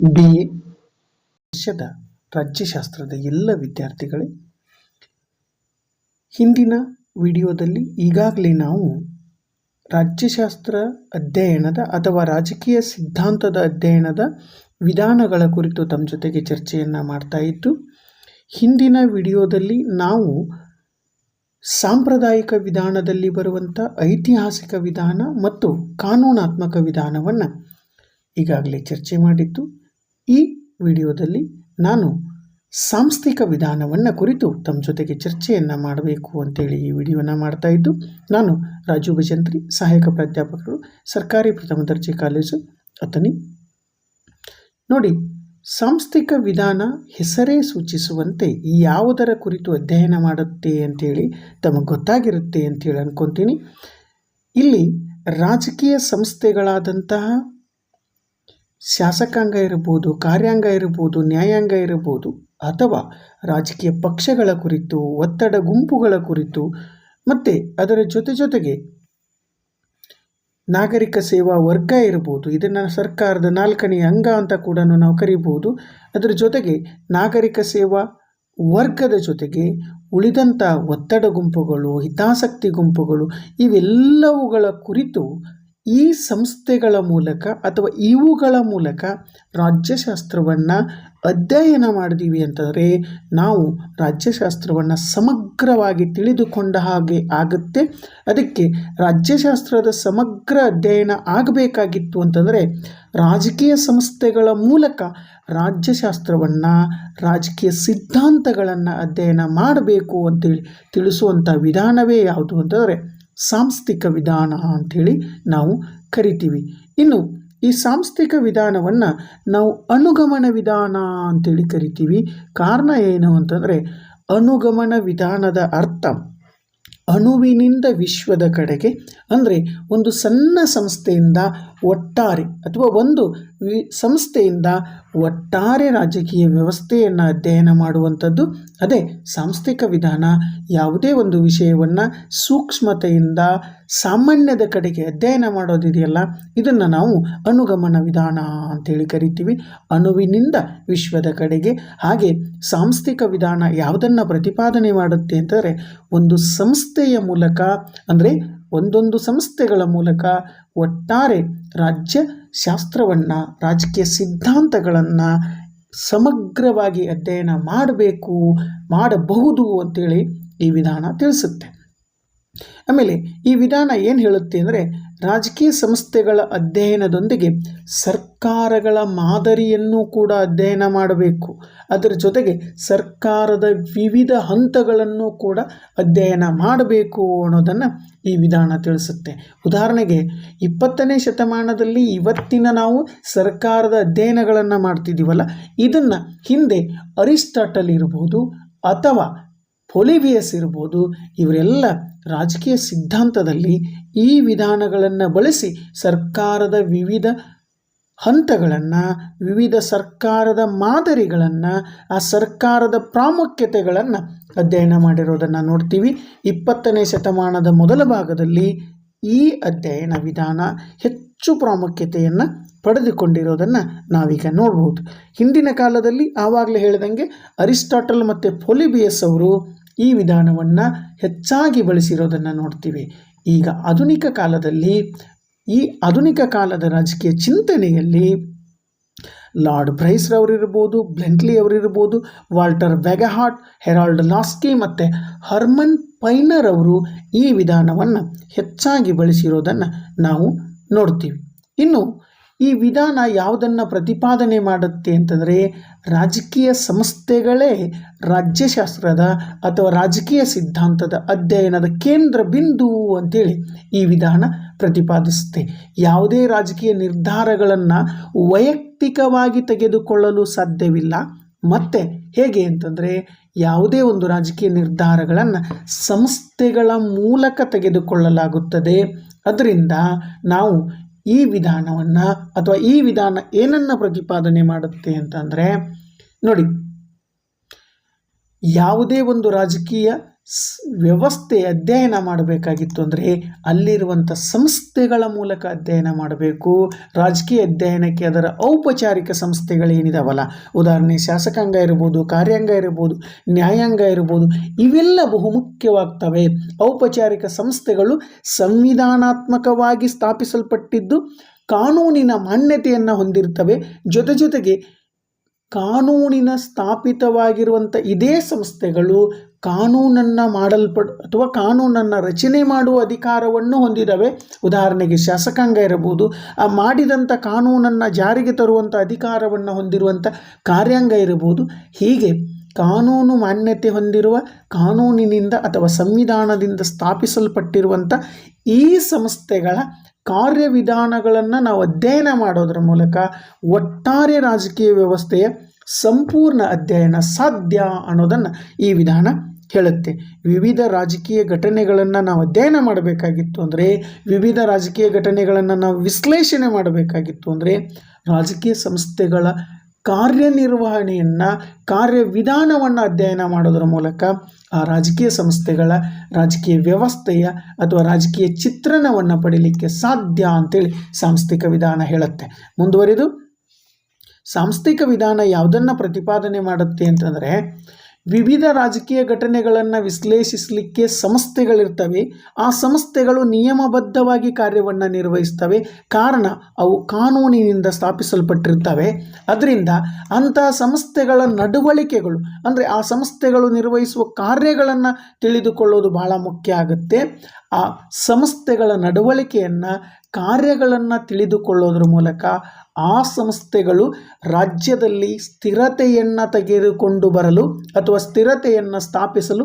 BA ವರ್ಷದ ರಾಜ್ಯಶಾಸ್ತ್ರದ ಎಲ್ಲ ವಿದ್ಯಾರ್ಥಿಗಳೇ, ಹಿಂದಿನ ವಿಡಿಯೋದಲ್ಲಿ ಈಗಾಗಲೇ ನಾವು ರಾಜ್ಯಶಾಸ್ತ್ರ ಅಧ್ಯಯನದ ಅಥವಾ ರಾಜಕೀಯ ಸಿದ್ಧಾಂತದ ಅಧ್ಯಯನದ ವಿಧಾನಗಳ ಕುರಿತು ತಮ್ಮ ಜೊತೆಗೆ ಚರ್ಚೆಯನ್ನು ಮಾಡ್ತಾ ಇದ್ದು, ಹಿಂದಿನ ವಿಡಿಯೋದಲ್ಲಿ ನಾವು ಸಾಂಪ್ರದಾಯಿಕ ವಿಧಾನದಲ್ಲಿ ಬರುವಂಥ ಐತಿಹಾಸಿಕ ವಿಧಾನ ಮತ್ತು ಕಾನೂನಾತ್ಮಕ ವಿಧಾನವನ್ನು ಈಗಾಗಲೇ ಚರ್ಚೆ ಮಾಡಿದ್ದು, ಈ ವಿಡಿಯೋದಲ್ಲಿ ನಾನು ಸಾಂಸ್ಥಿಕ ವಿಧಾನವನ್ನು ಕುರಿತು ತಮ್ಮ ಜೊತೆಗೆ ಚರ್ಚೆಯನ್ನು ಮಾಡಬೇಕು ಅಂತೇಳಿ ಈ ವಿಡಿಯೋನ ಮಾಡ್ತಾ ಇದ್ದು, ನಾನು ರಾಜು ಭಜಂತ್ರಿ, ಸಹಾಯಕ ಪ್ರಾಧ್ಯಾಪಕರು, ಸರ್ಕಾರಿ ಪ್ರಥಮ ದರ್ಜೆ ಕಾಲೇಜು ಅಥಣಿ. ನೋಡಿ, ಸಾಂಸ್ಥಿಕ ವಿಧಾನ ಹೆಸರೇ ಸೂಚಿಸುವಂತೆ ಯಾವುದರ ಕುರಿತು ಅಧ್ಯಯನ ಮಾಡುತ್ತೆ ಅಂತೇಳಿ ತಮಗೆ ಗೊತ್ತಾಗಿರುತ್ತೆ ಅಂತೇಳಿ ಅನ್ಕೊತೀನಿ. ಇಲ್ಲಿ ರಾಜಕೀಯ ಸಂಸ್ಥೆಗಳಾದಂತಹ ಶಾಸಕಾಂಗ ಇರಬಹುದು, ಕಾರ್ಯಾಂಗ ಇರಬಹುದು, ನ್ಯಾಯಾಂಗ ಇರಬಹುದು, ಅಥವಾ ರಾಜಕೀಯ ಪಕ್ಷಗಳ ಕುರಿತು, ಒತ್ತಡ ಗುಂಪುಗಳ ಕುರಿತು, ಮತ್ತು ಅದರ ಜೊತೆಗೆ ನಾಗರಿಕ ಸೇವಾ ವರ್ಗ ಇರಬಹುದು. ಇದನ್ನು ಸರ್ಕಾರದ 4ನೇ ಅಂಗ ಅಂತ ಕೂಡ ನಾವು ಕರೀಬಹುದು. ಅದರ ಜೊತೆಗೆ ನಾಗರಿಕ ಸೇವಾ ವರ್ಗದ ಜೊತೆಗೆ ಉಳಿದಂಥ ಒತ್ತಡ ಗುಂಪುಗಳು, ಹಿತಾಸಕ್ತಿ ಗುಂಪುಗಳು, ಇವೆಲ್ಲವುಗಳ ಕುರಿತು ಈ ಸಂಸ್ಥೆಗಳ ಮೂಲಕ ಅಥವಾ ಇವುಗಳ ಮೂಲಕ ರಾಜ್ಯಶಾಸ್ತ್ರವನ್ನು ಅಧ್ಯಯನ ಮಾಡಿದೀವಿ ಅಂತಂದರೆ ನಾವು ರಾಜ್ಯಶಾಸ್ತ್ರವನ್ನು ಸಮಗ್ರವಾಗಿ ತಿಳಿದುಕೊಂಡ ಹಾಗೆ ಆಗುತ್ತೆ. ಅದಕ್ಕೆ ರಾಜ್ಯಶಾಸ್ತ್ರದ ಸಮಗ್ರ ಅಧ್ಯಯನ ಆಗಬೇಕಾಗಿತ್ತು ಅಂತಂದರೆ ರಾಜಕೀಯ ಸಂಸ್ಥೆಗಳ ಮೂಲಕ ರಾಜ್ಯಶಾಸ್ತ್ರವನ್ನು, ರಾಜಕೀಯ ಸಿದ್ಧಾಂತಗಳನ್ನು ಅಧ್ಯಯನ ಮಾಡಬೇಕು ಅಂತೇಳಿ ತಿಳಿಸುವಂಥ ವಿಧಾನವೇ ಯಾವುದು ಅಂತಂದರೆ ಸಾಂಸ್ಥಿಕ ವಿಧಾನ ಅಂಥೇಳಿ ನಾವು ಕರಿತೀವಿ. ಇನ್ನು ಈ ಸಾಂಸ್ಥಿಕ ವಿಧಾನವನ್ನು ನಾವು ಅನುಗಮನ ವಿಧಾನ ಅಂತೇಳಿ ಕರಿತೀವಿ. ಕಾರಣ ಏನು ಅಂತಂದರೆ ಅನುಗಮನ ವಿಧಾನದ ಅರ್ಥ ಅಣುವಿನಿಂದ ವಿಶ್ವದ ಕಡೆಗೆ, ಅಂದರೆ ಒಂದು ಸಣ್ಣ ಸಂಸ್ಥೆಯಿಂದ ಒಟ್ಟಾರೆ ಅಥವಾ ಒಂದು ಸಂಸ್ಥೆಯಿಂದ ಒಟ್ಟಾರೆ ರಾಜಕೀಯ ವ್ಯವಸ್ಥೆಯನ್ನು ಅಧ್ಯಯನ ಮಾಡುವಂಥದ್ದು ಅದೇ ಸಾಂಸ್ಥಿಕ ವಿಧಾನ. ಯಾವುದೇ ಒಂದು ವಿಷಯವನ್ನು ಸೂಕ್ಷ್ಮತೆಯಿಂದ ಸಾಮಾನ್ಯದ ಕಡೆಗೆ ಅಧ್ಯಯನ ಮಾಡೋದಿದೆಯಲ್ಲ, ಇದನ್ನು ನಾವು ಅನುಗಮನ ವಿಧಾನ ಅಂತೇಳಿ ಕರಿತೀವಿ. ಅಣುವಿನಿಂದ ವಿಶ್ವದ ಕಡೆಗೆ. ಹಾಗೆ ಸಾಂಸ್ಥಿಕ ವಿಧಾನ ಯಾವುದನ್ನು ಪ್ರತಿಪಾದನೆ ಮಾಡುತ್ತೆ ಅಂತಂದರೆ ಒಂದು ಸಂಸ್ಥೆಯ ಮೂಲಕ, ಅಂದರೆ ಒಂದೊಂದು ಸಂಸ್ಥೆಗಳ ಮೂಲಕ ಒಟ್ಟಾರೆ ರಾಜ್ಯ ಶಾಸ್ತ್ರವನ್ನು, ರಾಜಕೀಯ ಸಿದ್ಧಾಂತಗಳನ್ನು ಸಮಗ್ರವಾಗಿ ಅಧ್ಯಯನ ಮಾಡಬಹುದು ಅಂತೇಳಿ ಈ ವಿಧಾನ ತಿಳಿಸುತ್ತೆ. ಆಮೇಲೆ ಈ ವಿಧಾನ ಏನು ಹೇಳುತ್ತೆ ಅಂದರೆ ರಾಜಕೀಯ ಸಂಸ್ಥೆಗಳ ಅಧ್ಯಯನದೊಂದಿಗೆ ಸರ್ಕಾರಗಳ ಮಾದರಿಯನ್ನು ಕೂಡ ಅಧ್ಯಯನ ಮಾಡಬೇಕು. ಅದರ ಜೊತೆಗೆ ಸರ್ಕಾರದ ವಿವಿಧ ಹಂತಗಳನ್ನು ಕೂಡ ಅಧ್ಯಯನ ಮಾಡಬೇಕು ಅನ್ನೋದನ್ನು ಈ ವಿಧಾನ ತಿಳಿಸುತ್ತೆ. ಉದಾಹರಣೆಗೆ 20ನೇ ಶತಮಾನದಲ್ಲಿ ಇವತ್ತಿನ ನಾವು ಸರ್ಕಾರದ ಅಧ್ಯಯನಗಳನ್ನು ಮಾಡ್ತಿದ್ದೀವಲ್ಲ, ಇದನ್ನು ಹಿಂದೆ ಅರಿಸ್ಟಾಟಲ್ ಇರ್ಬೋದು ಅಥವಾ ಪೊಲಿಬಿಯಸ್ ಇರ್ಬೋದು, ಇವರೆಲ್ಲ ರಾಜಕೀಯ ಸಿದ್ಧಾಂತದಲ್ಲಿ ಈ ವಿಧಾನಗಳನ್ನು ಬಳಸಿ ಸರ್ಕಾರದ ವಿವಿಧ ಹಂತಗಳನ್ನು, ವಿವಿಧ ಸರ್ಕಾರದ ಮಾದರಿಗಳನ್ನು, ಆ ಸರ್ಕಾರದ ಪ್ರಾಮುಖ್ಯತೆಗಳನ್ನು ಅಧ್ಯಯನ ಮಾಡಿರೋದನ್ನು ನೋಡ್ತೀವಿ. 20ನೇ ಶತಮಾನದ ಮೊದಲ ಭಾಗದಲ್ಲಿ ಈ ಅಧ್ಯಯನ ವಿಧಾನ ಹೆಚ್ಚು ಪ್ರಾಮುಖ್ಯತೆಯನ್ನು ಪಡೆದುಕೊಂಡಿರೋದನ್ನು ನಾವೀಗ ನೋಡ್ಬೋದು. ಹಿಂದಿನ ಕಾಲದಲ್ಲಿ ಆವಾಗಲೇ ಹೇಳಿದಂಗೆ ಅರಿಸ್ಟಾಟಲ್ ಮತ್ತು ಪೊಲಿಬಿಯಸ್ ಅವರು ಈ ವಿಧಾನವನ್ನು ಹೆಚ್ಚಾಗಿ ಬಳಸಿರೋದನ್ನು ನೋಡ್ತೀವಿ. ಈಗ ಆಧುನಿಕ ಕಾಲದಲ್ಲಿ, ಈ ಆಧುನಿಕ ಕಾಲದ ರಾಜಕೀಯ ಚಿಂತನೆಯಲ್ಲಿ ಲಾರ್ಡ್ ಬ್ರೈಸ್ ಅವರಿರ್ಬೋದು, ಬ್ಲೆಂಟ್ಲಿ ಅವರಿರ್ಬೋದು, ವಾಲ್ಟರ್ ವೆಗಹಾರ್ಟ್, ಹೆರಾಲ್ಡ್ ಲಾಸ್ಕಿ ಮತ್ತು ಹರ್ಮನ್ ಪೈನರ್ ಅವರು ಈ ವಿಧಾನವನ್ನು ಹೆಚ್ಚಾಗಿ ಬಳಸಿರೋದನ್ನು ನಾವು ನೋಡ್ತೀವಿ. ಇನ್ನು ಈ ವಿಧಾನ ಯಾವುದನ್ನು ಪ್ರತಿಪಾದನೆ ಮಾಡುತ್ತೆ ಅಂತಂದರೆ ರಾಜಕೀಯ ಸಂಸ್ಥೆಗಳೇ ರಾಜ್ಯಶಾಸ್ತ್ರದ ಅಥವಾ ರಾಜಕೀಯ ಸಿದ್ಧಾಂತದ ಅಧ್ಯಯನದ ಕೇಂದ್ರ ಬಿಂದು ಅಂತೇಳಿ ಈ ವಿಧಾನ ಪ್ರತಿಪಾದಿಸುತ್ತೆ. ಯಾವುದೇ ರಾಜಕೀಯ ನಿರ್ಧಾರಗಳನ್ನು ವೈಯಕ್ತಿಕವಾಗಿ ತೆಗೆದುಕೊಳ್ಳಲು ಸಾಧ್ಯವಿಲ್ಲ. ಮತ್ತು ಹೇಗೆ ಅಂತಂದರೆ ಯಾವುದೇ ಒಂದು ರಾಜಕೀಯ ನಿರ್ಧಾರಗಳನ್ನು ಸಂಸ್ಥೆಗಳ ಮೂಲಕ ತೆಗೆದುಕೊಳ್ಳಲಾಗುತ್ತದೆ. ಅದರಿಂದ ನಾವು ಈ ವಿಧಾನವನ್ನು ಅಥವಾ ಈ ವಿಧಾನ ಏನನ್ನು ಪ್ರತಿಪಾದನೆ ಮಾಡುತ್ತೆ ಅಂತಂದರೆ, ನೋಡಿ, ಯಾವುದೇ ಒಂದು ರಾಜಕೀಯ ವ್ಯವಸ್ಥೆ ಅಧ್ಯಯನ ಮಾಡಬೇಕಾಗಿತ್ತು ಅಂದರೆ ಅಲ್ಲಿರುವಂಥ ಸಂಸ್ಥೆಗಳ ಮೂಲಕ ಅಧ್ಯಯನ ಮಾಡಬೇಕು. ರಾಜಕೀಯ ಅಧ್ಯಯನಕ್ಕೆ ಅದರ ಔಪಚಾರಿಕ ಸಂಸ್ಥೆಗಳೇನಿದಾವಲ್ಲ, ಉದಾಹರಣೆ ಶಾಸಕಾಂಗ ಇರ್ಬೋದು, ಕಾರ್ಯಾಂಗ ಇರ್ಬೋದು, ನ್ಯಾಯಾಂಗ ಇರ್ಬೋದು, ಇವೆಲ್ಲ ಬಹುಮುಖ್ಯವಾಗ್ತವೆ. ಔಪಚಾರಿಕ ಸಂಸ್ಥೆಗಳು ಸಂವಿಧಾನಾತ್ಮಕವಾಗಿ ಸ್ಥಾಪಿಸಲ್ಪಟ್ಟಿದ್ದು ಕಾನೂನಿನ ಮಾನ್ಯತೆಯನ್ನು ಹೊಂದಿರ್ತವೆ. ಜೊತೆಗೆ ಕಾನೂನಿನ ಸ್ಥಾಪಿತವಾಗಿರುವಂಥ ಇದೇ ಸಂಸ್ಥೆಗಳು ಕಾನೂನನ್ನು ಅಥವಾ ಕಾನೂನನ್ನು ರಚನೆ ಮಾಡುವ ಅಧಿಕಾರವನ್ನು ಹೊಂದಿದ್ದಾವೆ. ಉದಾಹರಣೆಗೆ ಶಾಸಕಾಂಗ ಇರಬಹುದು, ಆ ಮಾಡಿದಂಥ ಕಾನೂನನ್ನು ಜಾರಿಗೆ ತರುವಂಥ ಅಧಿಕಾರವನ್ನು ಹೊಂದಿರುವಂಥ ಕಾರ್ಯಾಂಗ ಇರಬಹುದು. ಹೀಗೆ ಕಾನೂನು ಮಾನ್ಯತೆ ಹೊಂದಿರುವ, ಕಾನೂನಿನಿಂದ ಅಥವಾ ಸಂವಿಧಾನದಿಂದ ಸ್ಥಾಪಿಸಲ್ಪಟ್ಟಿರುವಂಥ ಈ ಸಂಸ್ಥೆಗಳ ಕಾರ್ಯವಿಧಾನಗಳನ್ನು ನಾವು ಅಧ್ಯಯನ ಮಾಡೋದರ ಮೂಲಕ ಒಟ್ಟಾರೆ ರಾಜಕೀಯ ವ್ಯವಸ್ಥೆಯ ಸಂಪೂರ್ಣ ಅಧ್ಯಯನ ಸಾಧ್ಯ ಅನ್ನೋದನ್ನು ಈ ವಿಧಾನ ಹೇಳುತ್ತೆ. ವಿವಿಧ ರಾಜಕೀಯ ಘಟನೆಗಳನ್ನು ನಾವು ಅಧ್ಯಯನ ಮಾಡಬೇಕಾಗಿತ್ತು ಅಂದರೆ, ವಿವಿಧ ರಾಜಕೀಯ ಘಟನೆಗಳನ್ನು ನಾವು ವಿಶ್ಲೇಷಣೆ ಮಾಡಬೇಕಾಗಿತ್ತು ಅಂದರೆ, ರಾಜಕೀಯ ಸಂಸ್ಥೆಗಳ ಕಾರ್ಯನಿರ್ವಹಣೆಯನ್ನು, ಕಾರ್ಯವಿಧಾನವನ್ನು ಅಧ್ಯಯನ ಮಾಡೋದರ ಮೂಲಕ ಆ ರಾಜಕೀಯ ಸಂಸ್ಥೆಗಳ ರಾಜಕೀಯ ವ್ಯವಸ್ಥೆಯ ಅಥವಾ ರಾಜಕೀಯ ಚಿತ್ರಣವನ್ನು ಪಡೀಲಿಕ್ಕೆ ಸಾಧ್ಯ ಅಂತೇಳಿ ಸಾಂಸ್ಥಿಕ ವಿಧಾನ ಹೇಳುತ್ತೆ. ಮುಂದುವರಿದು ಸಾಂಸ್ಥಿಕ ವಿಧಾನ ಯಾವುದನ್ನು ಪ್ರತಿಪಾದನೆ ಮಾಡುತ್ತೆ ಅಂತಂದರೆ, ವಿವಿಧ ರಾಜಕೀಯ ಘಟನೆಗಳನ್ನು ವಿಶ್ಲೇಷಿಸಲಿಕ್ಕೆ ಸಂಸ್ಥೆಗಳಿರ್ತವೆ. ಆ ಸಂಸ್ಥೆಗಳು ನಿಯಮಬದ್ಧವಾಗಿ ಕಾರ್ಯವನ್ನು ನಿರ್ವಹಿಸ್ತವೆ. ಕಾರಣ ಅವು ಕಾನೂನಿನಿಂದ ಸ್ಥಾಪಿಸಲ್ಪಟ್ಟಿರ್ತವೆ. ಅದರಿಂದ ಅಂತಹ ಸಂಸ್ಥೆಗಳ ನಡವಳಿಕೆಗಳು ಅಂದರೆ ಆ ಸಂಸ್ಥೆಗಳು ನಿರ್ವಹಿಸುವ ಕಾರ್ಯಗಳನ್ನು ತಿಳಿದುಕೊಳ್ಳೋದು ಬಹಳ ಮುಖ್ಯ ಆಗುತ್ತೆ. ಆ ಸಂಸ್ಥೆಗಳ ನಡವಳಿಕೆಯನ್ನು, ಕಾರ್ಯಗಳನ್ನು ತಿಳಿದುಕೊಳ್ಳೋದ್ರ ಮೂಲಕ ಆ ಸಂಸ್ಥೆಗಳು ರಾಜ್ಯದಲ್ಲಿ ಸ್ಥಿರತೆಯನ್ನು ತೆಗೆದುಕೊಂಡು ಬರಲು ಅಥವಾ ಸ್ಥಿರತೆಯನ್ನು ಸ್ಥಾಪಿಸಲು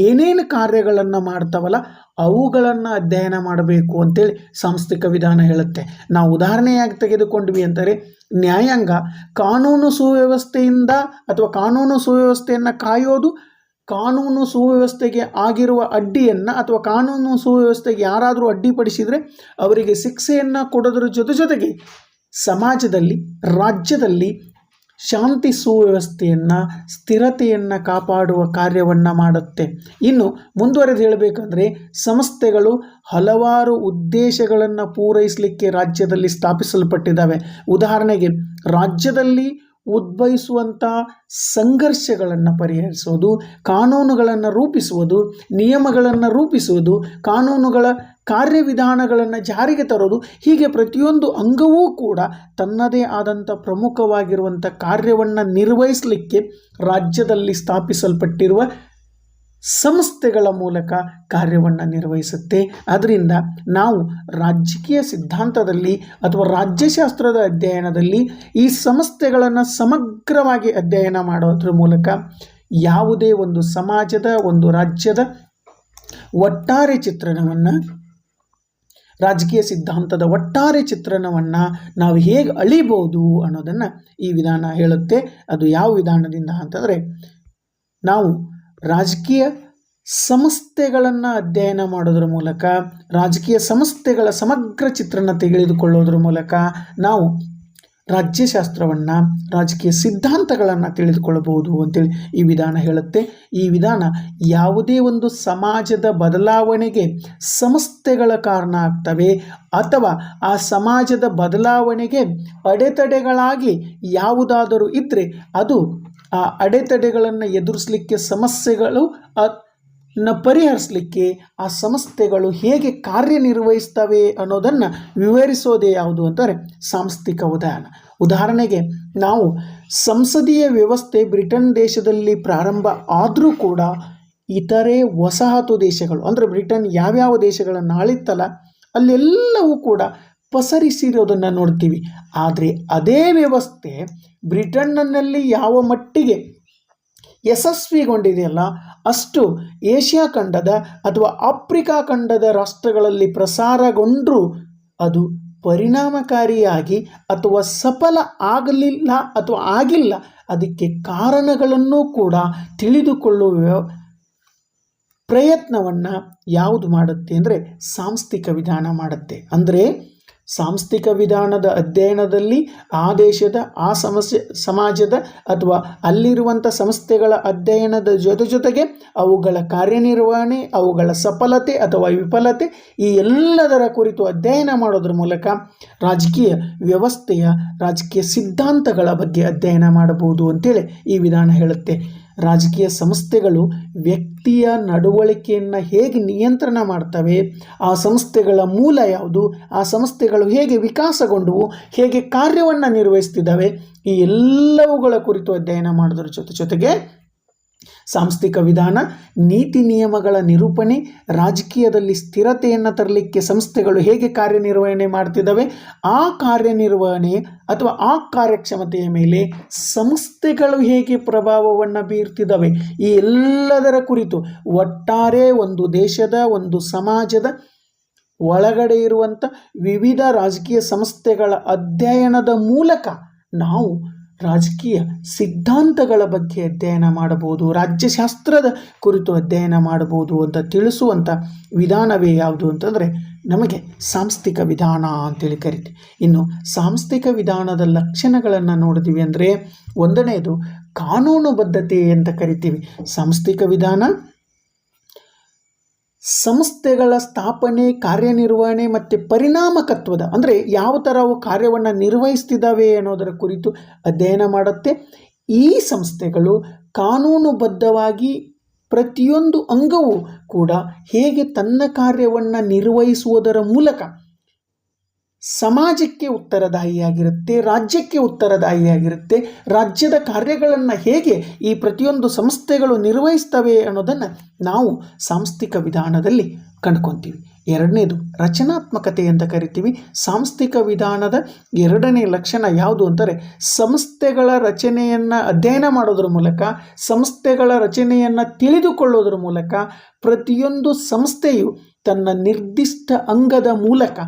ಏನೇನು ಕಾರ್ಯಗಳನ್ನು ಮಾಡ್ತಾವಲ್ಲ ಅವುಗಳನ್ನು ಅಧ್ಯಯನ ಮಾಡಬೇಕು ಅಂತೇಳಿ ಸಾಂಸ್ಥಿಕ ವಿಧಾನ ಹೇಳುತ್ತೆ. ನಾವು ಉದಾಹರಣೆಯಾಗಿ ತೆಗೆದುಕೊಂಡ್ವಿ ಅಂತಾರೆ, ನ್ಯಾಯಾಂಗ ಕಾನೂನು ಸುವ್ಯವಸ್ಥೆಯಿಂದ ಅಥವಾ ಕಾನೂನು ಸುವ್ಯವಸ್ಥೆಯನ್ನು ಕಾಯೋದು, ಕಾನೂನು ಸುವ್ಯವಸ್ಥೆಗೆ ಆಗಿರುವ ಅಡ್ಡಿಯನ್ನು ಅಥವಾ ಕಾನೂನು ಸುವ್ಯವಸ್ಥೆಗೆ ಯಾರಾದರೂ ಅಡ್ಡಿಪಡಿಸಿದರೆ ಅವರಿಗೆ ಶಿಕ್ಷೆಯನ್ನು ಕೊಡೋದ್ರ ಜೊತೆಗೆ ಸಮಾಜದಲ್ಲಿ, ರಾಜ್ಯದಲ್ಲಿ ಶಾಂತಿ ಸುವ್ಯವಸ್ಥೆಯನ್ನು, ಸ್ಥಿರತೆಯನ್ನು ಕಾಪಾಡುವ ಕಾರ್ಯವನ್ನು ಮಾಡುತ್ತೆ. ಇನ್ನು ಮುಂದುವರೆದು ಹೇಳಬೇಕಂದ್ರೆ, ಸಂಸ್ಥೆಗಳು ಹಲವಾರು ಉದ್ದೇಶಗಳನ್ನು ಪೂರೈಸಲಿಕ್ಕೆ ರಾಜ್ಯದಲ್ಲಿ ಸ್ಥಾಪಿಸಲ್ಪಟ್ಟಿದ್ದಾವೆ. ಉದಾಹರಣೆಗೆ ರಾಜ್ಯದಲ್ಲಿ ಉದ್ಭವಿಸುವಂಥ ಸಂಘರ್ಷಗಳನ್ನು ಪರಿಹರಿಸೋದು, ಕಾನೂನುಗಳನ್ನು ರೂಪಿಸುವುದು, ನಿಯಮಗಳನ್ನು ರೂಪಿಸುವುದು, ಕಾನೂನುಗಳ ಕಾರ್ಯವಿಧಾನಗಳನ್ನು ಜಾರಿಗೆ ತರೋದು, ಹೀಗೆ ಪ್ರತಿಯೊಂದು ಅಂಗವೂ ಕೂಡ ತನ್ನದೇ ಆದಂಥ ಪ್ರಮುಖವಾಗಿರುವಂಥ ಕಾರ್ಯವನ್ನು ನಿರ್ವಹಿಸಲಿಕ್ಕೆ ರಾಜ್ಯದಲ್ಲಿ ಸ್ಥಾಪಿಸಲ್ಪಟ್ಟಿರುವ ಸಂಸ್ಥೆಗಳ ಮೂಲಕ ಕಾರ್ಯವನ್ನು ನಿರ್ವಹಿಸುತ್ತೆ. ಅದರಿಂದ ನಾವು ರಾಜಕೀಯ ಸಿದ್ಧಾಂತದಲ್ಲಿ ಅಥವಾ ರಾಜ್ಯಶಾಸ್ತ್ರದ ಅಧ್ಯಯನದಲ್ಲಿ ಈ ಸಂಸ್ಥೆಗಳನ್ನು ಸಮಗ್ರವಾಗಿ ಅಧ್ಯಯನ ಮಾಡೋದ್ರ ಮೂಲಕ ಯಾವುದೇ ಒಂದು ಸಮಾಜದ, ಒಂದು ರಾಜ್ಯದ ಒಟ್ಟಾರೆ ಚಿತ್ರಣವನ್ನು, ರಾಜಕೀಯ ಸಿದ್ಧಾಂತದ ಒಟ್ಟಾರೆ ಚಿತ್ರಣವನ್ನು ನಾವು ಹೇಗೆ ಅಳಿಬೋದು ಅನ್ನೋದನ್ನು ಈ ವಿಧಾನ ಹೇಳುತ್ತೆ. ಅದು ಯಾವ ವಿಧಾನದಿಂದ ಅಂತಂದರೆ, ನಾವು ರಾಜಕೀಯ ಸಂಸ್ಥೆಗಳನ್ನು ಅಧ್ಯಯನ ಮಾಡೋದ್ರ ಮೂಲಕ, ರಾಜಕೀಯ ಸಂಸ್ಥೆಗಳ ಸಮಗ್ರ ಚಿತ್ರಣ ತಿಳಿದುಕೊಳ್ಳೋದ್ರ ಮೂಲಕ ನಾವು ರಾಜ್ಯಶಾಸ್ತ್ರವನ್ನು, ರಾಜಕೀಯ ಸಿದ್ಧಾಂತಗಳನ್ನು ತಿಳಿದುಕೊಳ್ಳಬಹುದು ಅಂತೇಳಿ ಈ ವಿಧಾನ ಹೇಳುತ್ತೆ. ಈ ವಿಧಾನ ಯಾವುದೇ ಒಂದು ಸಮಾಜದ ಬದಲಾವಣೆಗೆ ಸಂಸ್ಥೆಗಳ ಕಾರಣ ಆಗ್ತವೆ ಅಥವಾ ಆ ಸಮಾಜದ ಬದಲಾವಣೆಗೆ ಅಡೆತಡೆಗಳಾಗಿ ಯಾವುದಾದರೂ ಇದ್ದರೆ ಅದು ಆ ಅಡೆತಡೆಗಳನ್ನು ಎದುರಿಸಲಿಕ್ಕೆ, ಸಮಸ್ಯೆಗಳು ಪರಿಹರಿಸಲಿಕ್ಕೆ ಆ ಸಂಸ್ಥೆಗಳು ಹೇಗೆ ಕಾರ್ಯನಿರ್ವಹಿಸ್ತವೆ ಅನ್ನೋದನ್ನು ವಿವರಿಸೋದೇ ಯಾವುದು ಅಂತಾರೆ ಸಾಂಸ್ಥಿಕ ವಿಧಾನ. ಉದಾಹರಣೆಗೆ ನಾವು ಸಂಸದೀಯ ವ್ಯವಸ್ಥೆ ಬ್ರಿಟನ್ ದೇಶದಲ್ಲಿ ಪ್ರಾರಂಭ ಆದರೂ ಕೂಡ ಇತರೆ ವಸಾಹತು ದೇಶಗಳು ಅಂದರೆ ಬ್ರಿಟನ್ ಯಾವ್ಯಾವ ದೇಶಗಳನ್ನು ಆಳಿತ್ತಲ್ಲ ಅಲ್ಲೆಲ್ಲವೂ ಕೂಡ ಪಸರಿಸಿರೋದನ್ನು ನೋಡ್ತೀವಿ. ಆದರೆ ಅದೇ ವ್ಯವಸ್ಥೆ ಬ್ರಿಟನ್ನಲ್ಲಿ ಯಾವ ಮಟ್ಟಿಗೆ ಯಶಸ್ವಿಗೊಂಡಿದೆಯಲ್ಲ ಅಷ್ಟು ಏಷ್ಯಾ ಖಂಡದ ಅಥವಾ ಆಫ್ರಿಕಾ ಖಂಡದ ರಾಷ್ಟ್ರಗಳಲ್ಲಿ ಪ್ರಸಾರಗೊಂಡರೂ ಅದು ಪರಿಣಾಮಕಾರಿಯಾಗಿ ಅಥವಾ ಸಫಲ ಆಗಲಿಲ್ಲ ಅಥವಾ ಆಗಿಲ್ಲ. ಅದಕ್ಕೆ ಕಾರಣಗಳನ್ನು ಕೂಡ ತಿಳಿದುಕೊಳ್ಳುವ ಪ್ರಯತ್ನವನ್ನು ಯಾವುದು ಮಾಡುತ್ತೆ ಅಂದರೆ ಸಾಂಸ್ಥಿಕ ವಿಧಾನ ಮಾಡುತ್ತೆ. ಅಂದರೆ ಸಾಂಸ್ಥಿಕ ವಿಧಾನದ ಅಧ್ಯಯನದಲ್ಲಿ ಆ ದೇಶದ ಆ ಸಮಾಜದ ಅಥವಾ ಅಲ್ಲಿರುವಂಥ ಸಂಸ್ಥೆಗಳ ಅಧ್ಯಯನದ ಜೊತೆಗೆ ಅವುಗಳ ಕಾರ್ಯನಿರ್ವಹಣೆ, ಅವುಗಳ ಸಫಲತೆ ಅಥವಾ ವಿಫಲತೆ ಈ ಎಲ್ಲದರ ಕುರಿತು ಅಧ್ಯಯನ ಮಾಡೋದ್ರ ಮೂಲಕ ರಾಜಕೀಯ ವ್ಯವಸ್ಥೆಯ ರಾಜಕೀಯ ಸಿದ್ಧಾಂತಗಳ ಬಗ್ಗೆ ಅಧ್ಯಯನ ಮಾಡಬಹುದು ಅಂತೇಳಿ ಈ ವಿಧಾನ ಹೇಳುತ್ತೆ. ರಾಜಕೀಯ ಸಂಸ್ಥೆಗಳು ವ್ಯಕ್ತಿಯ ನಡವಳಿಕೆಯನ್ನು ಹೇಗೆ ನಿಯಂತ್ರಣ ಮಾಡ್ತವೆ, ಆ ಸಂಸ್ಥೆಗಳ ಮೂಲ ಯಾವುದು, ಆ ಸಂಸ್ಥೆಗಳು ಹೇಗೆ ವಿಕಾಸಗೊಂಡವು, ಹೇಗೆ ಕಾರ್ಯವನ್ನು ನಿರ್ವಹಿಸ್ತಿದ್ದಾವೆ, ಈ ಎಲ್ಲವುಗಳ ಕುರಿತು ಅಧ್ಯಯನ ಮಾಡೋದ್ರ ಜೊತೆಗೆ ಸಾಂಸ್ಥಿಕ ವಿಧಾನ ನೀತಿ ನಿಯಮಗಳ ನಿರೂಪಣೆ, ರಾಜಕೀಯದಲ್ಲಿ ಸ್ಥಿರತೆಯನ್ನು ತರಲಿಕ್ಕೆ ಸಂಸ್ಥೆಗಳು ಹೇಗೆ ಕಾರ್ಯನಿರ್ವಹಣೆ ಮಾಡ್ತಿದ್ದಾವೆ, ಆ ಕಾರ್ಯನಿರ್ವಹಣೆ ಅಥವಾ ಆ ಕಾರ್ಯಕ್ಷಮತೆಯ ಮೇಲೆ ಸಂಸ್ಥೆಗಳು ಹೇಗೆ ಪ್ರಭಾವವನ್ನು ಬೀರ್ತಿದ್ದಾವೆ, ಈ ಎಲ್ಲದರ ಕುರಿತು ಒಟ್ಟಾರೆ ಒಂದು ದೇಶದ ಒಂದು ಸಮಾಜದ ಒಳಗಡೆ ಇರುವಂಥ ವಿವಿಧ ರಾಜಕೀಯ ಸಂಸ್ಥೆಗಳ ಅಧ್ಯಯನದ ಮೂಲಕ ನಾವು ರಾಜಕೀಯ ಸಿದ್ಧಾಂತಗಳ ಬಗ್ಗೆ ಅಧ್ಯಯನ ಮಾಡಬಹುದು, ರಾಜ್ಯಶಾಸ್ತ್ರದ ಕುರಿತು ಅಧ್ಯಯನ ಮಾಡಬಹುದು ಅಂತ ತಿಳಿಸುವಂಥ ವಿಧಾನವೇ ಯಾವುದು ಅಂತಂದರೆ ನಮಗೆ ಸಾಂಸ್ಥಿಕ ವಿಧಾನ ಅಂತೇಳಿ ಕರಿತೀವಿ. ಇನ್ನು ಸಾಂಸ್ಥಿಕ ವಿಧಾನದ ಲಕ್ಷಣಗಳನ್ನು ನೋಡಿದ್ವಿ ಅಂದರೆ ಒಂದನೇದು ಕಾನೂನುಬದ್ಧತೆ ಅಂತ ಕರಿತೀವಿ. ಸಾಂಸ್ಥಿಕ ವಿಧಾನ ಸಂಸ್ಥೆಗಳ ಸ್ಥಾಪನೆ, ಕಾರ್ಯನಿರ್ವಹಣೆ ಮತ್ತು ಪರಿಣಾಮಕತ್ವದ ಅಂದರೆ ಯಾವ ಥರ ಅವು ಕಾರ್ಯವನ್ನು ನಿರ್ವಹಿಸ್ತಿದ್ದಾವೆ ಅನ್ನೋದರ ಕುರಿತು ಅಧ್ಯಯನ ಮಾಡುತ್ತೆ. ಈ ಸಂಸ್ಥೆಗಳು ಕಾನೂನುಬದ್ಧವಾಗಿ ಪ್ರತಿಯೊಂದು ಅಂಗವೂ ಕೂಡ ಹೇಗೆ ತನ್ನ ಕಾರ್ಯವನ್ನು ನಿರ್ವಹಿಸುವುದರ ಮೂಲಕ ಸಮಾಜಕ್ಕೆ ಉತ್ತರದಾಯಿಯಾಗಿರುತ್ತೆ, ರಾಜ್ಯಕ್ಕೆ ಉತ್ತರದಾಯಿಯಾಗಿರುತ್ತೆ, ರಾಜ್ಯದ ಕಾರ್ಯಗಳನ್ನು ಹೇಗೆ ಈ ಪ್ರತಿಯೊಂದು ಸಂಸ್ಥೆಗಳು ನಿರ್ವಹಿಸ್ತವೆ ಅನ್ನೋದನ್ನು ನಾವು ಸಾಂಸ್ಥಿಕ ವಿಧಾನದಲ್ಲಿ ಕಂಡುಕೊತೀವಿ. ಎರಡನೇದು ರಚನಾತ್ಮಕತೆ ಅಂತ ಕರಿತೀವಿ. ಸಾಂಸ್ಥಿಕ ವಿಧಾನದ ಎರಡನೇ ಲಕ್ಷಣ ಯಾವುದು ಅಂದರೆ ಸಂಸ್ಥೆಗಳ ರಚನೆಯನ್ನು ಅಧ್ಯಯನ ಮಾಡೋದ್ರ ಮೂಲಕ, ಸಂಸ್ಥೆಗಳ ರಚನೆಯನ್ನು ತಿಳಿದುಕೊಳ್ಳೋದ್ರ ಮೂಲಕ ಪ್ರತಿಯೊಂದು ಸಂಸ್ಥೆಯು ತನ್ನ ನಿರ್ದಿಷ್ಟ ಅಂಗದ ಮೂಲಕ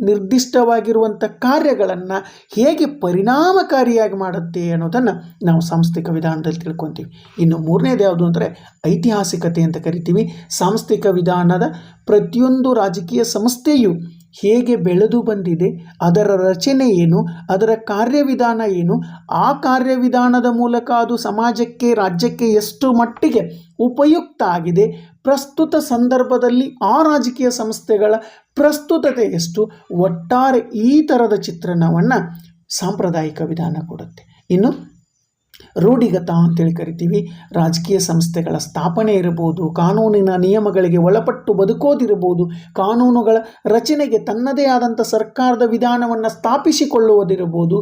ನಿರ್ದಿಷ್ಟವಾಗಿರುವಂಥ ಕಾರ್ಯಗಳನ್ನು ಹೇಗೆ ಪರಿಣಾಮಕಾರಿಯಾಗಿ ಮಾಡುತ್ತೆ ಅನ್ನೋದನ್ನು ನಾವು ಸಾಂಸ್ಥಿಕ ವಿಧಾನದಲ್ಲಿ ತಿಳ್ಕೊತೀವಿ. ಇನ್ನು ಮೂರನೇದು ಯಾವುದು ಅಂದರೆ ಐತಿಹಾಸಿಕತೆ ಅಂತ ಕರಿತೀವಿ. ಸಾಂಸ್ಥಿಕ ವಿಧಾನದ ಪ್ರತಿಯೊಂದು ರಾಜಕೀಯ ಸಂಸ್ಥೆಯು ಹೇಗೆ ಬೆಳೆದು ಬಂದಿದೆ, ಅದರ ರಚನೆ ಏನು, ಅದರ ಕಾರ್ಯವಿಧಾನ ಏನು, ಆ ಕಾರ್ಯವಿಧಾನದ ಮೂಲಕ ಅದು ಸಮಾಜಕ್ಕೆ, ರಾಜ್ಯಕ್ಕೆ ಎಷ್ಟು ಮಟ್ಟಿಗೆ ಉಪಯುಕ್ತ ಆಗಿದೆ, ಪ್ರಸ್ತುತ ಸಂದರ್ಭದಲ್ಲಿ ಆ ರಾಜಕೀಯ ಸಂಸ್ಥೆಗಳ ಪ್ರಸ್ತುತತೆ ಎಷ್ಟು, ಒಟ್ಟಾರೆ ಈ ಥರದ ಚಿತ್ರಣವನ್ನು ಸಾಂಪ್ರದಾಯಿಕ ವಿಧಾನ ಕೊಡುತ್ತೆ. ಇನ್ನು ರೂಢಿಗತ ಅಂತೇಳಿ ಕರಿತೀವಿ. ರಾಜಕೀಯ ಸಂಸ್ಥೆಗಳ ಸ್ಥಾಪನೆ ಇರಬಹುದು, ಕಾನೂನಿನ ನಿಯಮಗಳಿಗೆ ಒಳಪಟ್ಟು ಬದುಕೋದಿರಬಹುದು, ಕಾನೂನುಗಳ ರಚನೆಗೆ ತನ್ನದೇ ಆದಂಥ ಸರ್ಕಾರದ ವಿಧಾನವನ್ನು ಸ್ಥಾಪಿಸಿಕೊಳ್ಳುವುದಿರಬಹುದು,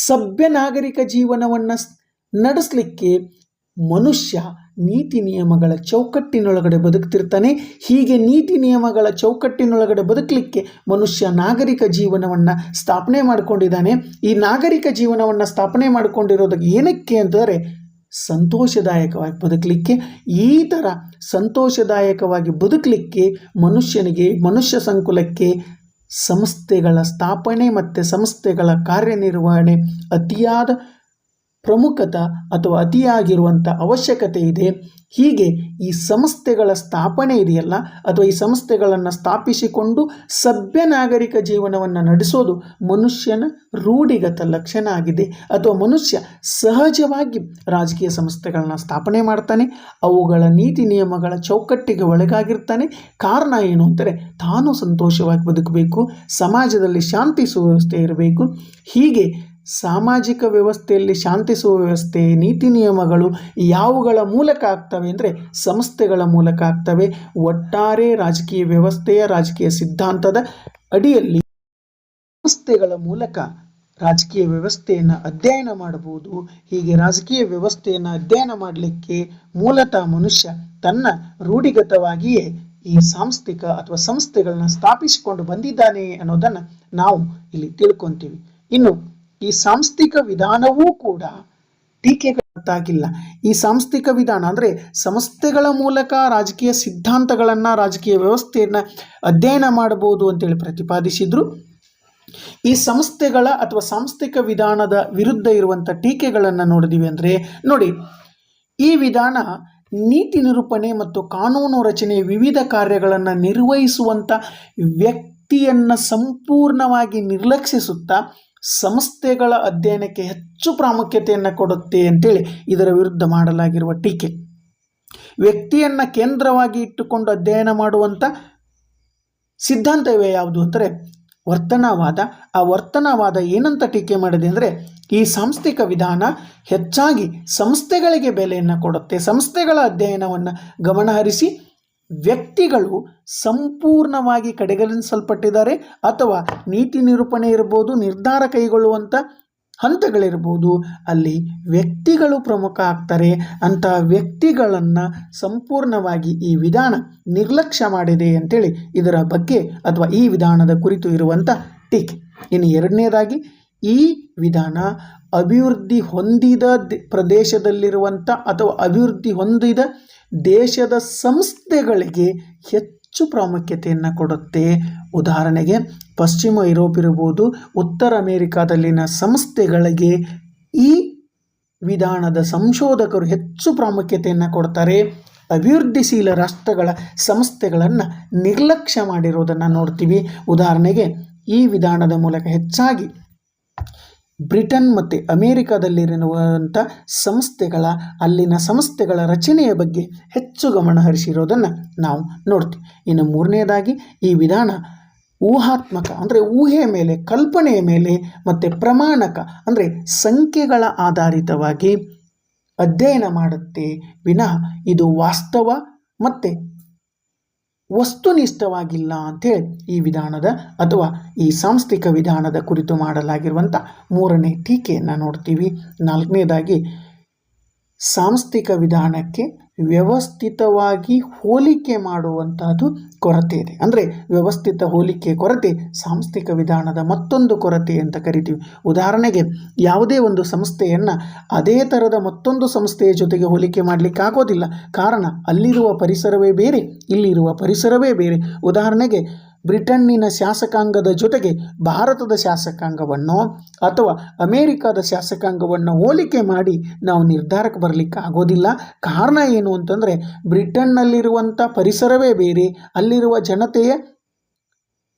ಸಭ್ಯ ನಾಗರಿಕ ಜೀವನವನ್ನು ನಡೆಸಲಿಕ್ಕೆ ಮನುಷ್ಯ ನೀತಿ ನಿಯಮಗಳ ಚೌಕಟ್ಟಿನೊಳಗಡೆ ಬದುಕ್ತಿರ್ತಾನೆ. ಹೀಗೆ ನೀತಿ ನಿಯಮಗಳ ಚೌಕಟ್ಟಿನೊಳಗಡೆ ಬದುಕಲಿಕ್ಕೆ ಮನುಷ್ಯ ನಾಗರಿಕ ಜೀವನವನ್ನು ಸ್ಥಾಪನೆ ಮಾಡಿಕೊಂಡಿದ್ದಾನೆ. ಈ ನಾಗರಿಕ ಜೀವನವನ್ನು ಸ್ಥಾಪನೆ ಮಾಡಿಕೊಂಡಿರೋದಕ್ಕೆ ಏನಕ್ಕೆ ಅಂತಂದರೆ ಸಂತೋಷದಾಯಕವಾಗಿ ಬದುಕಲಿಕ್ಕೆ. ಈ ಥರ ಸಂತೋಷದಾಯಕವಾಗಿ ಬದುಕಲಿಕ್ಕೆ ಮನುಷ್ಯನಿಗೆ, ಮನುಷ್ಯ ಸಂಕುಲಕ್ಕೆ ಸಂಸ್ಥೆಗಳ ಸ್ಥಾಪನೆ ಮತ್ತು ಸಂಸ್ಥೆಗಳ ಕಾರ್ಯನಿರ್ವಹಣೆ ಅತಿಯಾದ ಪ್ರಮುಖತೆ ಅಥವಾ ಅತಿಯಾಗಿರುವಂಥ ಅವಶ್ಯಕತೆ ಇದೆ. ಹೀಗೆ ಈ ಸಂಸ್ಥೆಗಳ ಸ್ಥಾಪನೆ ಇದೆಯಲ್ಲ, ಅಥವಾ ಈ ಸಂಸ್ಥೆಗಳನ್ನು ಸ್ಥಾಪಿಸಿಕೊಂಡು ಸಭ್ಯ ನಾಗರಿಕ ಜೀವನವನ್ನು ನಡೆಸೋದು ಮನುಷ್ಯನ ರೂಢಿಗತ ಲಕ್ಷಣ ಆಗಿದೆ. ಅಥವಾ ಮನುಷ್ಯ ಸಹಜವಾಗಿ ರಾಜಕೀಯ ಸಂಸ್ಥೆಗಳನ್ನ ಸ್ಥಾಪನೆ ಮಾಡ್ತಾನೆ, ಅವುಗಳ ನೀತಿ ನಿಯಮಗಳ ಚೌಕಟ್ಟಿಗೆ ಒಳಗಾಗಿರ್ತಾನೆ. ಕಾರಣ ಏನು ಅಂದರೆ ತಾನು ಸಂತೋಷವಾಗಿ ಬದುಕಬೇಕು, ಸಮಾಜದಲ್ಲಿ ಶಾಂತಿ ಸುವ್ಯವಸ್ಥೆ ಇರಬೇಕು. ಹೀಗೆ ಸಾಮಾಜಿಕ ವ್ಯವಸ್ಥೆಯಲ್ಲಿ ಶಾಂತಿ ಸುವ್ಯವಸ್ಥೆ, ನೀತಿ ನಿಯಮಗಳು ಯಾವುಗಳ ಮೂಲಕ ಆಗ್ತವೆ ಅಂದರೆ ಸಂಸ್ಥೆಗಳ ಮೂಲಕ ಆಗ್ತವೆ. ಒಟ್ಟಾರೆ ರಾಜಕೀಯ ವ್ಯವಸ್ಥೆಯ, ರಾಜಕೀಯ ಸಿದ್ಧಾಂತದ ಅಡಿಯಲ್ಲಿ ಸಂಸ್ಥೆಗಳ ಮೂಲಕ ರಾಜಕೀಯ ವ್ಯವಸ್ಥೆಯನ್ನು ಅಧ್ಯಯನ ಮಾಡಬಹುದು. ಹೀಗೆ ರಾಜಕೀಯ ವ್ಯವಸ್ಥೆಯನ್ನು ಅಧ್ಯಯನ ಮಾಡಲಿಕ್ಕೆ ಮೂಲತಃ ಮನುಷ್ಯ ತನ್ನ ರೂಢಿಗತವಾಗಿಯೇ ಈ ಸಾಂಸ್ಥಿಕ ಅಥವಾ ಸಂಸ್ಥೆಗಳನ್ನ ಸ್ಥಾಪಿಸಿಕೊಂಡು ಬಂದಿದ್ದಾನೆ ಅನ್ನೋದನ್ನು ನಾವು ಇಲ್ಲಿ ತಿಳ್ಕೊತೀವಿ. ಇನ್ನು ಈ ಸಾಂಸ್ಥಿಕ ವಿಧಾನವೂ ಕೂಡ ಟೀಕೆಗಳಾಗಿಲ್ಲ. ಈ ಸಾಂಸ್ಥಿಕ ವಿಧಾನ ಅಂದರೆ ಸಂಸ್ಥೆಗಳ ಮೂಲಕ ರಾಜಕೀಯ ಸಿದ್ಧಾಂತಗಳನ್ನು, ರಾಜಕೀಯ ವ್ಯವಸ್ಥೆಯನ್ನು ಅಧ್ಯಯನ ಮಾಡಬಹುದು ಅಂತೇಳಿ ಪ್ರತಿಪಾದಿಸಿದ್ರು. ಈ ಸಂಸ್ಥೆಗಳ ಅಥವಾ ಸಾಂಸ್ಥಿಕ ವಿಧಾನದ ವಿರುದ್ಧ ಇರುವಂಥ ಟೀಕೆಗಳನ್ನು ನೋಡಿದ್ವಿ ಅಂದರೆ ನೋಡಿ, ಈ ವಿಧಾನ ನೀತಿ ನಿರೂಪಣೆ ಮತ್ತು ಕಾನೂನು ರಚನೆಯ ವಿವಿಧ ಕಾರ್ಯಗಳನ್ನು ನಿರ್ವಹಿಸುವಂಥ ವ್ಯಕ್ತಿಯನ್ನು ಸಂಪೂರ್ಣವಾಗಿ ನಿರ್ಲಕ್ಷಿಸುತ್ತಾ ಸಂಸ್ಥೆಗಳ ಅಧ್ಯಯನಕ್ಕೆ ಹೆಚ್ಚು ಪ್ರಾಮುಖ್ಯತೆಯನ್ನು ಕೊಡುತ್ತೆ ಅಂತೇಳಿ ಇದರ ವಿರುದ್ಧ ಮಾಡಲಾಗಿರುವ ಟೀಕೆ. ವ್ಯಕ್ತಿಯನ್ನು ಕೇಂದ್ರವಾಗಿ ಇಟ್ಟುಕೊಂಡು ಅಧ್ಯಯನ ಮಾಡುವಂಥ ಸಿದ್ಧಾಂತವೇ ಯಾವುದು ಅಂದರೆ ವರ್ತನವಾದ. ಆ ವರ್ತನವಾದ ಏನಂತ ಟೀಕೆ ಮಾಡಿದೆ ಅಂದರೆ ಈ ಸಾಂಸ್ಥಿಕ ವಿಧಾನ ಹೆಚ್ಚಾಗಿ ಸಂಸ್ಥೆಗಳಿಗೆ ಬೆಲೆಯನ್ನು ಕೊಡುತ್ತೆ, ಸಂಸ್ಥೆಗಳ ಅಧ್ಯಯನವನ್ನು ಗಮನಹರಿಸಿ ವ್ಯಕ್ತಿಗಳು ಸಂಪೂರ್ಣವಾಗಿ ಕಡೆಗಣಿಸಲ್ಪಟ್ಟಿದ್ದಾರೆ ಅಥವಾ ನೀತಿ ನಿರೂಪಣೆ ಇರ್ಬೋದು, ನಿರ್ಧಾರ ಕೈಗೊಳ್ಳುವಂಥ ಹಂತಗಳಿರ್ಬೋದು, ಅಲ್ಲಿ ವ್ಯಕ್ತಿಗಳು ಪ್ರಮುಖ ಆಗ್ತಾರೆ. ಅಂತಹ ವ್ಯಕ್ತಿಗಳನ್ನು ಸಂಪೂರ್ಣವಾಗಿ ಈ ವಿಧಾನ ನಿರ್ಲಕ್ಷ್ಯ ಮಾಡಿದೆ ಅಂತೇಳಿ ಇದರ ಬಗ್ಗೆ ಅಥವಾ ಈ ವಿಧಾನದ ಕುರಿತು ಇರುವಂಥ ಟೀಕೆ. ಇನ್ನು ಎರಡನೇದಾಗಿ ಈ ವಿಧಾನ ಅಭಿವೃದ್ಧಿ ಹೊಂದಿದ ಪ್ರದೇಶದಲ್ಲಿರುವಂಥ ಅಥವಾ ಅಭಿವೃದ್ಧಿ ಹೊಂದಿದ ದೇಶದ ಸಂಸ್ಥೆಗಳಿಗೆ ಹೆಚ್ಚು ಪ್ರಾಮುಖ್ಯತೆಯನ್ನು ಕೊಡುತ್ತೆ. ಉದಾಹರಣೆಗೆ ಪಶ್ಚಿಮ ಯುರೋಪ್ ಇರಬಹುದು, ಉತ್ತರ ಅಮೆರಿಕಾದಲ್ಲಿನ ಸಂಸ್ಥೆಗಳಿಗೆ ಈ ವಿಧಾನದ ಸಂಶೋಧಕರು ಹೆಚ್ಚು ಪ್ರಾಮುಖ್ಯತೆಯನ್ನು ಕೊಡ್ತಾರೆ. ಅಭಿವೃದ್ಧಿಶೀಲ ರಾಷ್ಟ್ರಗಳ ಸಂಸ್ಥೆಗಳನ್ನು ನಿರ್ಲಕ್ಷ್ಯ ಮಾಡಿರೋದನ್ನು ನೋಡ್ತೀವಿ. ಉದಾಹರಣೆಗೆ ಈ ವಿಧಾನದ ಮೂಲಕ ಹೆಚ್ಚಾಗಿ ಬ್ರಿಟನ್ ಮತ್ತು ಅಮೇರಿಕಾದಲ್ಲಿರುವಂಥ ಅಲ್ಲಿನ ಸಂಸ್ಥೆಗಳ ರಚನೆಯ ಬಗ್ಗೆ ಹೆಚ್ಚು ಗಮನ ಹರಿಸಿರೋದನ್ನು ನಾವು ನೋಡ್ತೀವಿ. ಇನ್ನು ಮೂರನೇದಾಗಿ ಈ ವಿಧಾನ ಊಹಾತ್ಮಕ ಅಂದರೆ ಊಹೆಯ ಮೇಲೆ, ಕಲ್ಪನೆಯ ಮೇಲೆ ಮತ್ತು ಪ್ರಮಾಣಕ ಅಂದರೆ ಸಂಖ್ಯೆಗಳ ಆಧಾರಿತವಾಗಿ ಅಧ್ಯಯನ ಮಾಡುತ್ತೆ ವಿನಃ ಇದು ವಾಸ್ತವ ಮತ್ತು ವಸ್ತುನಿಷ್ಠವಾಗಿಲ್ಲ ಅಂಥೇಳಿ ಈ ವಿಧಾನದ ಅಥವಾ ಈ ಸಾಂಸ್ಥಿಕ ವಿಧಾನದ ಕುರಿತು ಮಾಡಲಾಗಿರುವಂಥ ಮೂರನೇ ಟೀಕೆಯನ್ನು ನೋಡ್ತೀವಿ. ನಾಲ್ಕನೇದಾಗಿ ಸಾಂಸ್ಥಿಕ ವಿಧಾನಕ್ಕೆ ವ್ಯವಸ್ಥಿತವಾಗಿ ಹೋಲಿಕೆ ಮಾಡುವಂಥದ್ದು ಕೊರತೆ ಇದೆ. ಅಂದರೆ ವ್ಯವಸ್ಥಿತ ಹೋಲಿಕೆ ಕೊರತೆ ಸಾಂಸ್ಥಿಕ ವಿಧಾನದ ಮತ್ತೊಂದು ಕೊರತೆ ಅಂತ ಕರಿತೀವಿ. ಉದಾಹರಣೆಗೆ ಯಾವುದೇ ಒಂದು ಸಂಸ್ಥೆಯನ್ನು ಅದೇ ಥರದ ಮತ್ತೊಂದು ಸಂಸ್ಥೆಯ ಜೊತೆಗೆ ಹೋಲಿಕೆ ಮಾಡಲಿಕ್ಕೆ ಆಗೋದಿಲ್ಲ. ಕಾರಣ ಅಲ್ಲಿರುವ ಪರಿಸರವೇ ಬೇರೆ, ಇಲ್ಲಿರುವ ಪರಿಸರವೇ ಬೇರೆ. ಉದಾಹರಣೆಗೆ ಬ್ರಿಟನ್ನಿನ ಶಾಸಕಾಂಗದ ಜೊತೆಗೆ ಭಾರತದ ಶಾಸಕಾಂಗವನ್ನು ಅಥವಾ ಅಮೇರಿಕಾದ ಶಾಸಕಾಂಗವನ್ನು ಹೋಲಿಕೆ ಮಾಡಿ ನಾವು ನಿರ್ಧಾರಕ್ಕೆ ಬರಲಿಕ್ಕೆ ಆಗೋದಿಲ್ಲ. ಕಾರಣ ಏನು ಅಂತಂದರೆ ಬ್ರಿಟನ್ನಲ್ಲಿರುವಂಥ ಪರಿಸರವೇ ಬೇರೆ, ಅಲ್ಲಿರುವ ಜನತೆಯೇ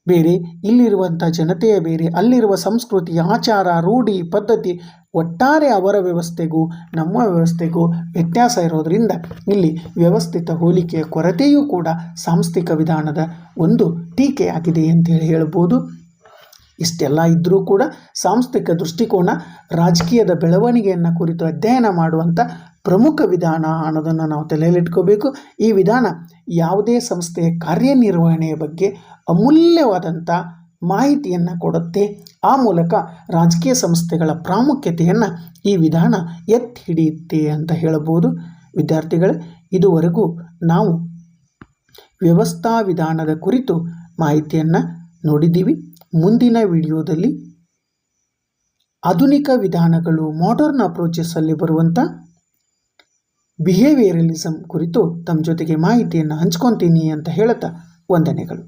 ಬೇರೆ, ಇಲ್ಲಿರುವಂಥ ಜನತೆಯೇ ಬೇರೆ, ಅಲ್ಲಿರುವ ಸಂಸ್ಕೃತಿ, ಆಚಾರ, ರೂಢಿ, ಪದ್ಧತಿ, ಒಟ್ಟಾರೆ ಅವರ ವ್ಯವಸ್ಥೆಗೂ ನಮ್ಮ ವ್ಯವಸ್ಥೆಗೂ ವ್ಯತ್ಯಾಸ ಇರೋದರಿಂದ ಇಲ್ಲಿ ವ್ಯವಸ್ಥಿತ ಹೋಲಿಕೆಯ ಕೊರತೆಯೂ ಕೂಡ ಸಾಂಸ್ಥಿಕ ವಿಧಾನದ ಒಂದು ಟೀಕೆಯಾಗಿದೆ ಅಂತೇಳಿ ಹೇಳ್ಬೋದು. ಇಷ್ಟೆಲ್ಲ ಇದ್ದರೂ ಕೂಡ ಸಾಂಸ್ಥಿಕ ದೃಷ್ಟಿಕೋನ ರಾಜಕೀಯದ ಬೆಳವಣಿಗೆಯನ್ನು ಕುರಿತು ಅಧ್ಯಯನ ಮಾಡುವಂಥ ಪ್ರಮುಖ ವಿಧಾನ ಅನ್ನೋದನ್ನು ನಾವು ತಲೆಯಲ್ಲಿಟ್ಕೋಬೇಕು. ಈ ವಿಧಾನ ಯಾವುದೇ ಸಂಸ್ಥೆಯ ಕಾರ್ಯನಿರ್ವಹಣೆಯ ಬಗ್ಗೆ ಅಮೂಲ್ಯವಾದಂಥ ಮಾಹಿತಿಯನ್ನು ಕೊಡುತ್ತೆ. ಆ ಮೂಲಕ ರಾಜಕೀಯ ಸಂಸ್ಥೆಗಳ ಪ್ರಾಮುಖ್ಯತೆಯನ್ನು ಈ ವಿಧಾನ ಎತ್ತಿ ಹಿಡಿಯುತ್ತೆ ಅಂತ ಹೇಳಬಹುದು. ವಿದ್ಯಾರ್ಥಿಗಳೇ, ಇದುವರೆಗೂ ನಾವು ವ್ಯವಸ್ಥಾ ವಿಧಾನದ ಕುರಿತು ಮಾಹಿತಿಯನ್ನು ನೋಡಿದ್ದೀವಿ. ಮುಂದಿನ ವಿಡಿಯೋದಲ್ಲಿ ಆಧುನಿಕ ವಿಧಾನಗಳು, ಮಾಡರ್ನ್ ಅಪ್ರೋಚಸ್ಸಲ್ಲಿ ಬರುವಂಥ ಬಿಹೇವಿಯರಲಿಸಮ್ ಕುರಿತು ತಮ್ಮ ಜೊತೆಗೆ ಮಾಹಿತಿಯನ್ನು ಹಂಚ್ಕೊತೀನಿ ಅಂತ ಹೇಳುತ್ತಾ ವಂದನೆಗಳು.